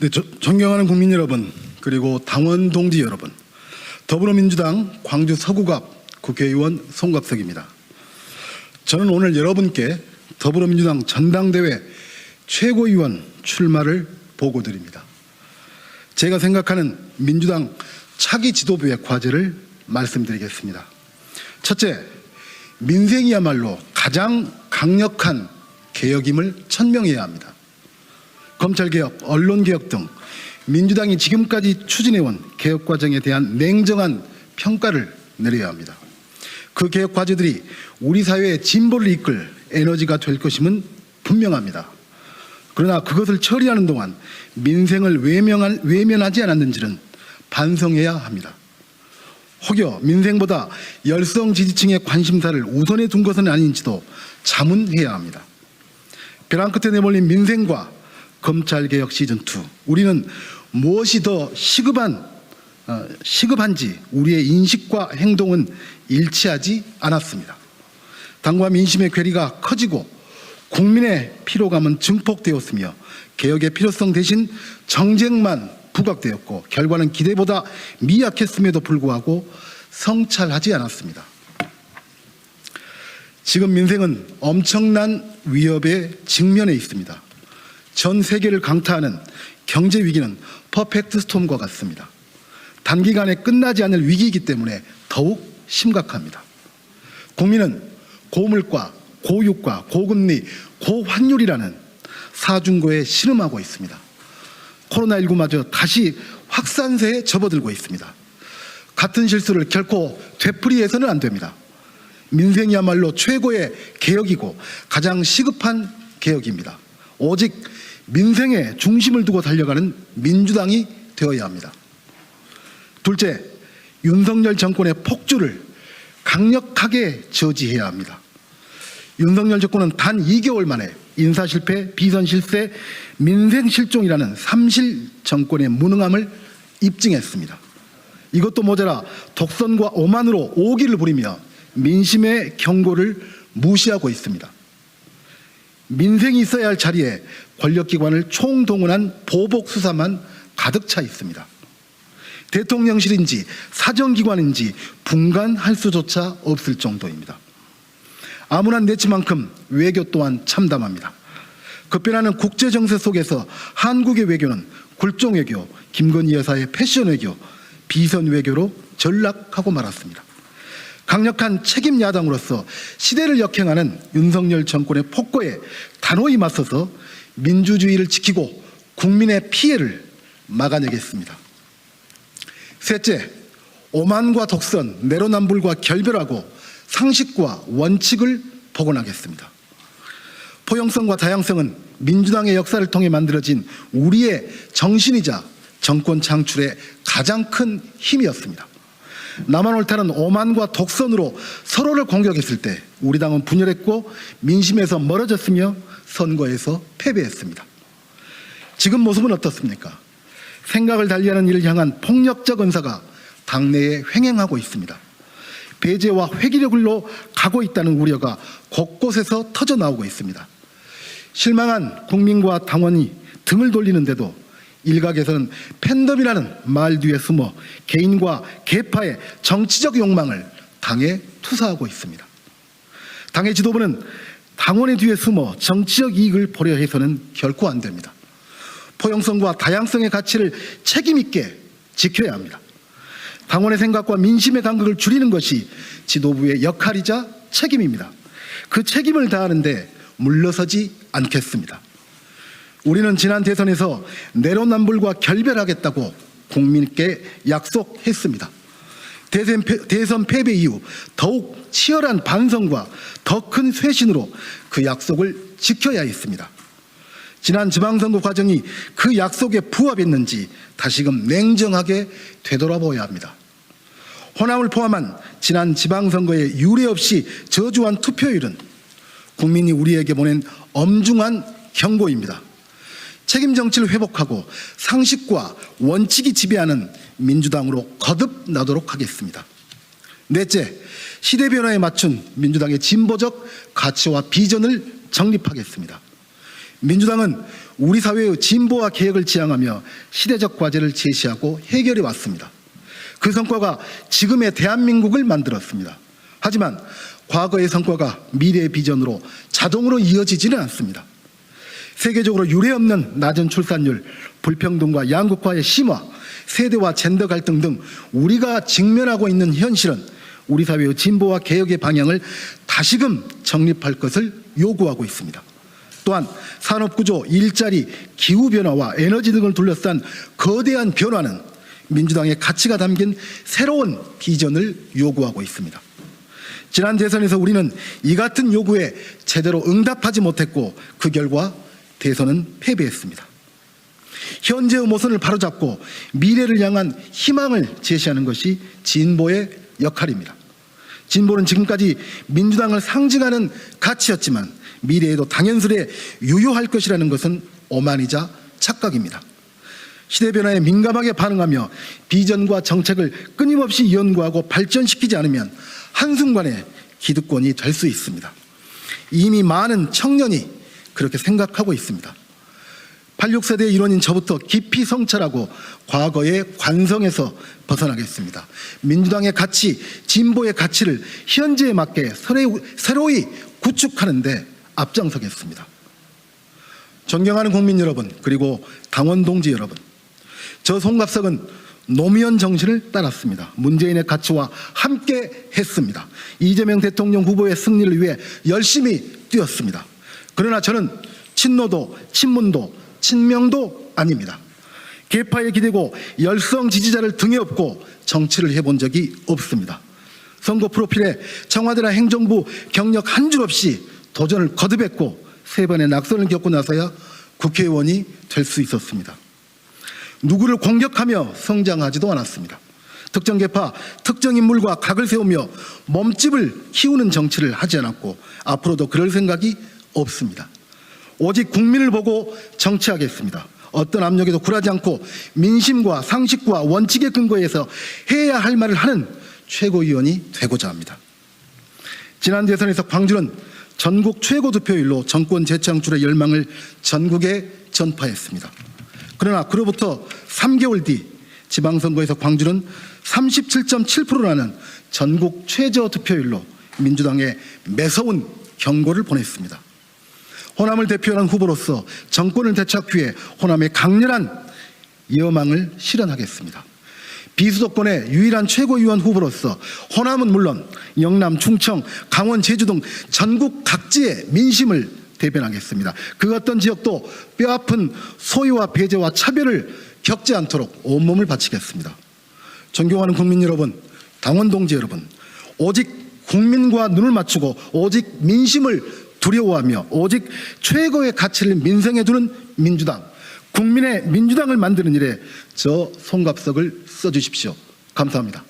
네, 존경하는 국민 여러분, 그리고 당원 동지 여러분, 더불어민주당 광주 서구갑 국회의원 송갑석입니다. 저는 오늘 여러분께 더불어민주당 전당대회 최고위원 출마를 보고드립니다. 제가 생각하는 민주당 차기 지도부의 과제를 말씀드리겠습니다. 첫째, 민생이야말로 가장 강력한 개혁임을 천명해야 합니다. 검찰개혁, 언론개혁 등 민주당이 지금까지 추진해온 개혁 과정에 대한 냉정한 평가를 내려야 합니다. 그 개혁 과제들이 우리 사회의 진보를 이끌 에너지가 될 것임은 분명합니다. 그러나 그것을 처리하는 동안 민생을 외면하지 않았는지는 반성해야 합니다. 혹여 민생보다 열성 지지층의 관심사를 우선에 둔 것은 아닌지도 자문해야 합니다. 벼랑 끝에 내몰린 민생과 검찰개혁 시즌2, 우리는 무엇이 더 시급한지 우리의 인식과 행동은 일치하지 않았습니다. 당과 민심의 괴리가 커지고 국민의 피로감은 증폭되었으며 개혁의 필요성 대신 정쟁만 부각되었고 결과는 기대보다 미약했음에도 불구하고 성찰하지 않았습니다. 지금 민생은 엄청난 위협에 직면해 있습니다. 전 세계를 강타하는 경제 위기는 퍼펙트 스톰과 같습니다. 단기간에 끝나지 않을 위기이기 때문에 더욱 심각합니다. 국민은 고물가, 고유가, 고금리, 고환율이라는 사중고에 신음하고 있습니다. 코로나19마저 다시 확산세에 접어들고 있습니다. 같은 실수를 결코 되풀이해서는 안 됩니다. 민생이야말로 최고의 개혁이고 가장 시급한 개혁입니다. 오직 민생에 중심을 두고 달려가는 민주당이 되어야 합니다. 둘째, 윤석열 정권의 폭주를 강력하게 저지해야 합니다. 윤석열 정권은 단 2개월 만에 인사실패, 비선실세, 민생실종이라는 삼실 정권의 무능함을 입증했습니다. 이것도 모자라 독선과 오만으로 오기를 부리며 민심의 경고를 무시하고 있습니다. 민생이 있어야 할 자리에 권력기관을 총동원한 보복수사만 가득 차 있습니다. 대통령실인지 사정기관인지 분간할 수조차 없을 정도입니다. 암울한 내치만큼 외교 또한 참담합니다. 급변하는 국제정세 속에서 한국의 외교는 굴종외교, 김건희 여사의 패션외교, 비선외교로 전락하고 말았습니다. 강력한 책임 야당으로서 시대를 역행하는 윤석열 정권의 폭거에 단호히 맞서서 민주주의를 지키고 국민의 피해를 막아내겠습니다. 셋째, 오만과 독선, 내로남불과 결별하고 상식과 원칙을 복원하겠습니다. 포용성과 다양성은 민주당의 역사를 통해 만들어진 우리의 정신이자 정권 창출의 가장 큰 힘이었습니다. 나만 옳다는 오만과 독선으로 서로를 공격했을 때 우리 당은 분열했고 민심에서 멀어졌으며 선거에서 패배했습니다. 지금 모습은 어떻습니까? 생각을 달리하는 이를 향한 폭력적 언사가 당내에 횡행하고 있습니다. 배제와 회기력으로 가고 있다는 우려가 곳곳에서 터져나오고 있습니다. 실망한 국민과 당원이 등을 돌리는데도 일각에서는 팬덤이라는 말 뒤에 숨어 개인과 계파의 정치적 욕망을 당에 투사하고 있습니다. 당의 지도부는 당원의 뒤에 숨어 정치적 이익을 보려 해서는 결코 안 됩니다. 포용성과 다양성의 가치를 책임 있게 지켜야 합니다. 당원의 생각과 민심의 간극을 줄이는 것이 지도부의 역할이자 책임입니다. 그 책임을 다하는데 물러서지 않겠습니다. 우리는 지난 대선에서 내로남불과 결별하겠다고 국민께 약속했습니다. 대선 패배 이후 더욱 치열한 반성과 더 큰 쇄신으로 그 약속을 지켜야 했습니다. 지난 지방선거 과정이 그 약속에 부합했는지 다시금 냉정하게 되돌아보아야 합니다. 호남을 포함한 지난 지방선거의 유례 없이 저조한 투표율은 국민이 우리에게 보낸 엄중한 경고입니다. 책임 정치를 회복하고 상식과 원칙이 지배하는 민주당으로 거듭나도록 하겠습니다. 넷째, 시대 변화에 맞춘 민주당의 진보적 가치와 비전을 정립하겠습니다. 민주당은 우리 사회의 진보와 개혁을 지향하며 시대적 과제를 제시하고 해결해 왔습니다. 그 성과가 지금의 대한민국을 만들었습니다. 하지만 과거의 성과가 미래의 비전으로 자동으로 이어지지는 않습니다. 세계적으로 유례없는 낮은 출산율, 불평등과 양극화의 심화, 세대와 젠더 갈등 등 우리가 직면하고 있는 현실은 우리 사회의 진보와 개혁의 방향을 다시금 정립할 것을 요구하고 있습니다. 또한 산업구조, 일자리, 기후변화와 에너지 등을 둘러싼 거대한 변화는 민주당의 가치가 담긴 새로운 비전을 요구하고 있습니다. 지난 대선에서 우리는 이 같은 요구에 제대로 응답하지 못했고 그 결과 대선은 패배했습니다. 현재의 모선을 바로잡고 미래를 향한 희망을 제시하는 것이 진보의 역할입니다. 진보는 지금까지 민주당을 상징하는 가치였지만 미래에도 당연스레 유효할 것이라는 것은 오만이자 착각입니다. 시대 변화에 민감하게 반응하며 비전과 정책을 끊임없이 연구하고 발전시키지 않으면 한순간에 기득권이 될 수 있습니다. 이미 많은 청년이 그렇게 생각하고 있습니다. 86세대 일원인 저부터 깊이 성찰하고 과거의 관성에서 벗어나겠습니다. 민주당의 가치, 진보의 가치를 현재에 맞게 새로이 구축하는 데 앞장서겠습니다. 존경하는 국민 여러분, 그리고 당원 동지 여러분, 저 송갑석은 노무현 정신을 따랐습니다. 문재인의 가치와 함께 했습니다. 이재명 대통령 후보의 승리를 위해 열심히 뛰었습니다. 그러나 저는 친노도, 친문도, 친명도 아닙니다. 계파에 기대고 열성 지지자를 등에 업고 정치를 해본 적이 없습니다. 선거 프로필에 청와대나 행정부 경력 한 줄 없이 도전을 거듭했고 3번의 낙선을 겪고 나서야 국회의원이 될 수 있었습니다. 누구를 공격하며 성장하지도 않았습니다. 특정 계파, 특정 인물과 각을 세우며 몸집을 키우는 정치를 하지 않았고 앞으로도 그럴 생각이 없습니다. 오직 국민을 보고 정치하겠습니다. 어떤 압력에도 굴하지 않고 민심과 상식과 원칙에 근거해서 해야 할 말을 하는 최고위원이 되고자 합니다. 지난 대선에서 광주는 전국 최고 득표율로 정권 재창출의 열망을 전국에 전파했습니다. 그러나 그로부터 3개월 뒤 지방선거에서 광주는 37.7%라는 전국 최저 득표율로 민주당에 매서운 경고를 보냈습니다. 호남을 대표하는 후보로서 정권을 되찾기 위해 호남의 강렬한 여망을 실현하겠습니다. 비수도권의 유일한 최고위원 후보로서 호남은 물론 영남, 충청, 강원, 제주 등 전국 각지의 민심을 대변하겠습니다. 그 어떤 지역도 뼈아픈 소유와 배제와 차별을 겪지 않도록 온몸을 바치겠습니다. 존경하는 국민 여러분, 당원 동지 여러분, 오직 국민과 눈을 맞추고 오직 민심을 두려워하며 오직 최고의 가치를 민생에 두는 민주당, 국민의 민주당을 만드는 일에 저 송갑석을 써주십시오. 감사합니다.